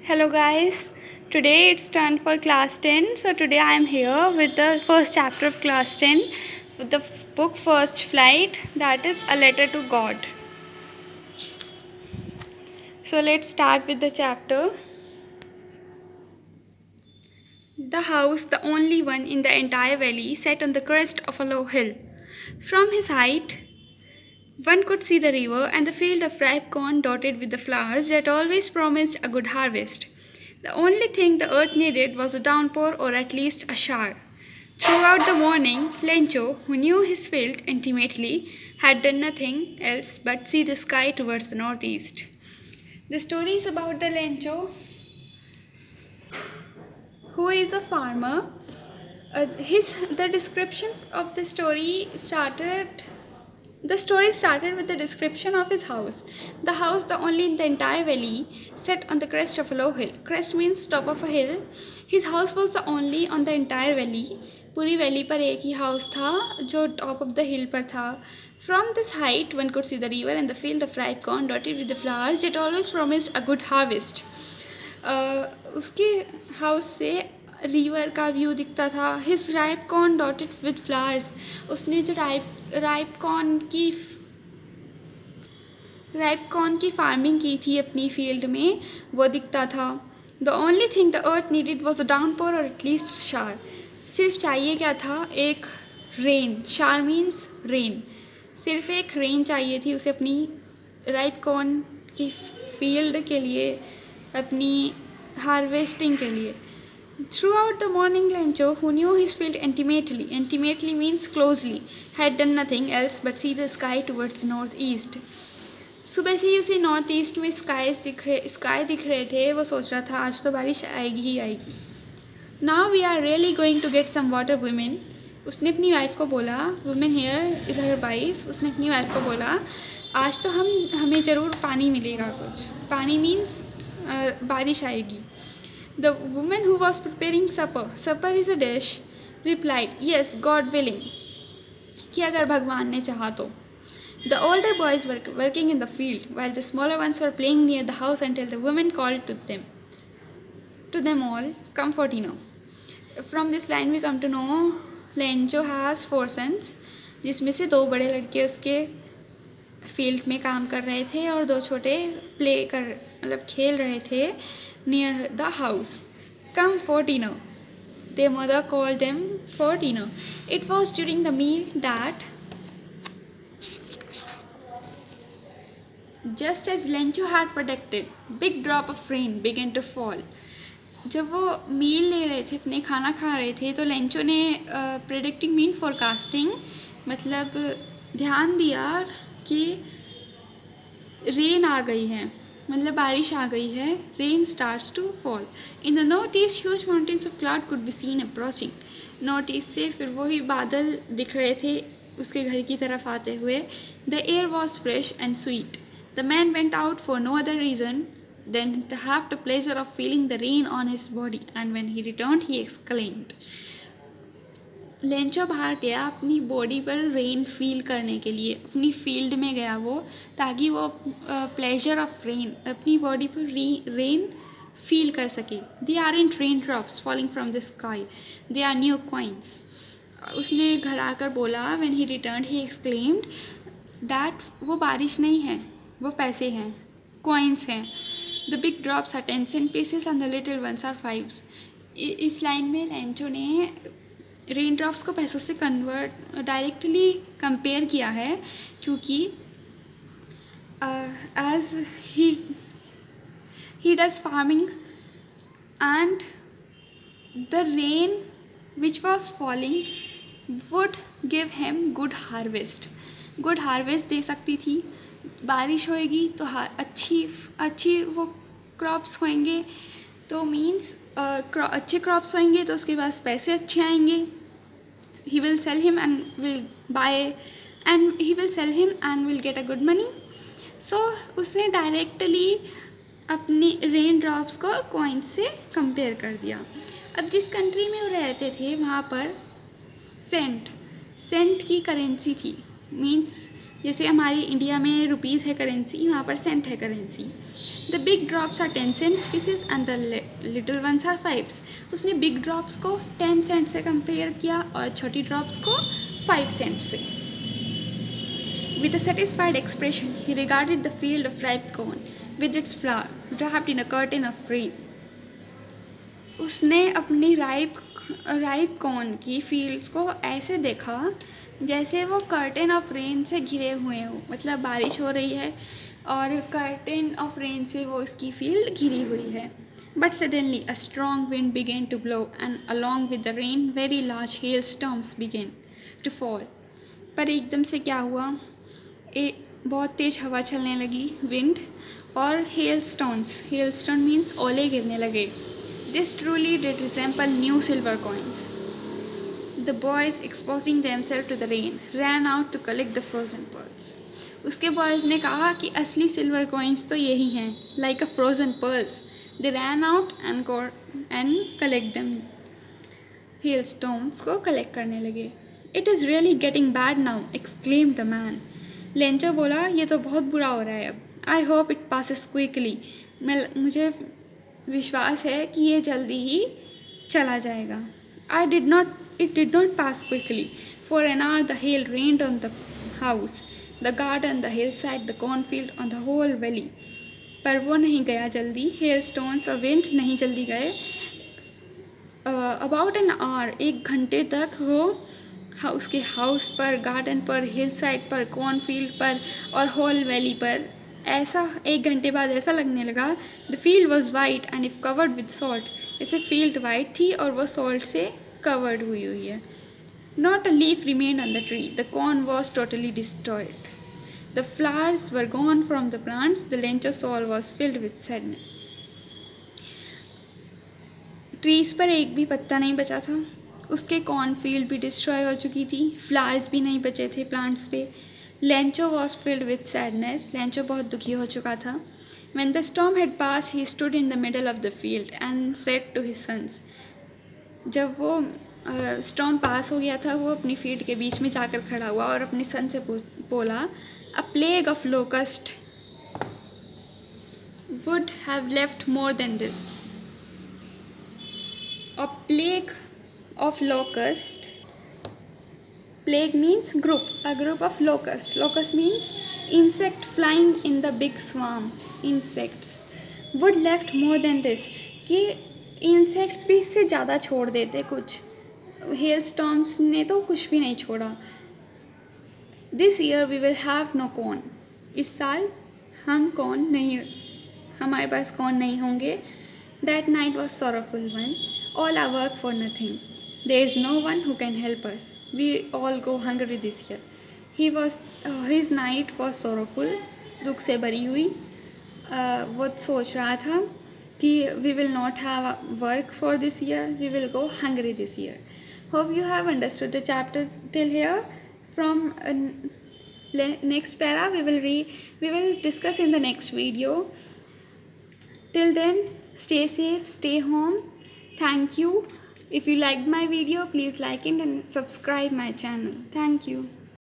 Hello guys, today it's time for class 10. So today I am here with the first chapter of class 10 with the book First Flight, that is A Letter to God. So let's start with the chapter. The house, the only one in the entire valley, sat on the crest of a low hill. From his height, one could see the river and the field of ripe corn dotted with the flowers that always promised a good harvest. The only thing the earth needed was a downpour or at least a shower. Throughout the morning, Lencho, who knew his field intimately, had done nothing else but see the sky towards the northeast. The story is about the Lencho, who is a farmer. The description of the story started. The story started with the description of his house. The house, the only in the entire valley, set on the crest of a low hill. Crest means top of a hill. His house was the only on the entire valley. पूरी valley पर एक ही house था जो top of the हिल पर था. From this height, one could see the river and the field of ripe corn dotted with the flowers that always promised a good harvest. उसके house से river का view दिखता था. His ripe corn dotted with flowers. उसने जो ripe corn की farming की थी अपनी फील्ड में, वो दिखता था. The only thing the earth needed was a downpour और एटलीस्ट शार. सिर्फ चाहिए क्या था? एक रेन. शार मीन्स रेन. सिर्फ एक रेन चाहिए थी उसे अपनी राइप कॉर्न की फील्ड के लिए, अपनी हार्वेस्टिंग के लिए. Throughout the morning, Lencho, who knew his field intimately means closely, had done nothing else but see the sky towards the northeast. सुबह से ही उसे नॉर्थ ईस्ट में स्काई दिख रहे थे. वो सोच रहा था आज तो बारिश आएगी ही आएगी. Now we are really going to get some water, women. उसने अपनी वाइफ को बोला. Women here is her wife. उसने अपनी वाइफ को बोला आज तो हमें ज़रूर पानी मिलेगा कुछ. पानी मीन्स बारिश आएगी. The woman who was preparing supper is a dish, replied, yes, God willing, कि अगर भगवान ने चाहा तो. The older boys were working in the field, while the smaller ones were playing near the house until the woman called to them all, come for dinner. From this line we come to know Lencho has 4 sons, जिसमें से 2 बड़े लड़के उसके field में काम कर रहे थे और 2 छोटे खेल रहे थे near the house. Come for dinner. Their mother called them for dinner. It was during the meal that, just as Lencho had predicted, big drop of rain began to fall. जब वो मील ले रहे थे, अपने खाना खा रहे थे, तो लेंचो ने प्रेडिक्टिंग मीन फोरकास्टिंग, मतलब ध्यान दिया कि रेन आ गई है, मतलब बारिश आ गई है. Rain starts to fall. In the north east huge mountains of cloud could be seen approaching. North east से फिर वही बादल दिख रहे थे उसके घर की तरफ आते हुए. The air was fresh and sweet. The man went out for no other reason then to have the pleasure of feeling the rain on his body, and when he returned he exclaimed. Lencho बाहर गया अपनी body पर rain feel करने के लिए. अपनी field में गया वो, ताकि वो प्लेजर ऑफ रेन अपनी बॉडी पर रेन फील कर सके. They are in rain drops falling from the sky, they are new coins. उसने घर आकर बोला, when he return he exclaimed that वो बारिश नहीं है, वो पैसे हैं, कॉइन्स हैं. The big drops are 10 cent pieces and the little ones are 5s. इस लाइन में लेंचो ने रेन ड्रॉप्स को पैसों से डायरेक्टली कंपेयर किया है, क्योंकि as he does farming and the rain which was falling would give him good harvest. Good harvest दे सकती थी. बारिश होएगी तो अच्छी वो क्रॉप्स होंगे, तो मीन्स अच्छे क्रॉप्स होंगे तो उसके पास पैसे अच्छे आएंगे. he will sell him and will get a good money. So उसने डायरेक्टली अपनी रेन ड्रॉप्स को कॉइन्स से कंपेयर कर दिया. अब जिस कंट्री में वो रहते थे वहाँ पर सेंट की करेंसी थी. मीन्स जैसे हमारी इंडिया में रुपीज़ है करेंसी, वहाँ पर सेंट है currency. The big drops are 10 cent pieces and the little ones are 5। उसने बिग ड्रॉप्स को 10 सेंट से कंपेयर किया और छोटी ड्रॉप्स को 5 सेंट से। With a satisfied expression, he regarded the field of ripe corn with its flower wrapped in a curtain of rain. उसने अपनी राइप कॉर्न की फील्ड्स को ऐसे देखा जैसे वो कर्टेन ऑफ रेन से घिरे हुए हो, मतलब बारिश हो रही है और कर्टेन ऑफ रेन से वो इसकी फील्ड घिरी हुई है। But suddenly a strong wind began to blow and along with the rain very large hailstones began to fall. पर एकदम से क्या हुआ, बहुत तेज़ हवा चलने लगी, विंड, और हेलस्टोन मीन्स ओले गिरने लगे। This truly did resemble new silver coins. The boys exposing themselves to the rain ran out to collect the frozen pearls. उसके बॉयज़ ने कहा कि असली सिल्वर कॉइन्स तो यही हैं, like a frozen pearls. They ran out and collect them. Hailstones को collect करने लगे। It is really getting bad now, exclaimed the man. Lencho बोला, ये तो बहुत बुरा हो रहा है अब। आई होप इट पासिस क्विकली। मुझे विश्वास है कि ये जल्दी ही चला जाएगा। It did not pass quickly. For an hour the hail rained on the house, the garden, the hillside, the cornfield, on the whole valley. पर वो नहीं गया जल्दी, हेल स्टोन्स और विंड नहीं जल्दी गए। अबाउट एन आवर, 1 घंटे तक वो उसके हाउस पर, गार्डन पर, हिल साइड पर, कॉर्नफील्ड पर और होल वैली पर, ऐसा 1 घंटे बाद ऐसा लगने लगा the field was white and if covered with salt. जैसे फील्ड वाइट थी और वो सॉल्ट से कवर्ड हुई है। Not a leaf remained on the tree, the corn was totally destroyed, the flowers were gone from the plants, the Lencho soul was filled with sadness. Trees पर एक भी पत्ता नहीं बचा था, उसके कॉर्नफील्ड भी डिस्ट्रॉय हो चुकी थी, फ्लावर्स भी नहीं बचे थे प्लांट्स पे। Lencho was filled with sadness, Lencho बहुत दुखी हो चुका था। When the storm had passed, he stood in the middle of the field and said to his sons. जब वो स्टॉर्म पास हो गया था, वो अपनी फील्ड के बीच में जाकर खड़ा हुआ और अपने सन से बोला, अ plague of locust would have left more than this. A plague of locust. Plague means group. A group of locusts. Locust means insect flying in the big swarm. Insects. Would left more than this. कि insects भी इससे ज़्यादा छोड़ देते कुछ. Hailstorms ने तो कुछ भी नहीं छोड़ा. This year we will have no corn. इस साल हमारे पास कॉर्न नहीं होंगे. That night was sorrowful one. All our work for nothing. There is no one who can help us. We all go hungry this year. His night was sorrowful. दुख से भरी हुई. वो सोच रहा था कि we will not have work for this year. We will go hungry this year. Hope you have understood the chapter till here. From next para we will discuss in the next video. Till then, stay safe, stay home. Thank you. If you liked my video, please like it and subscribe my channel. Thank you.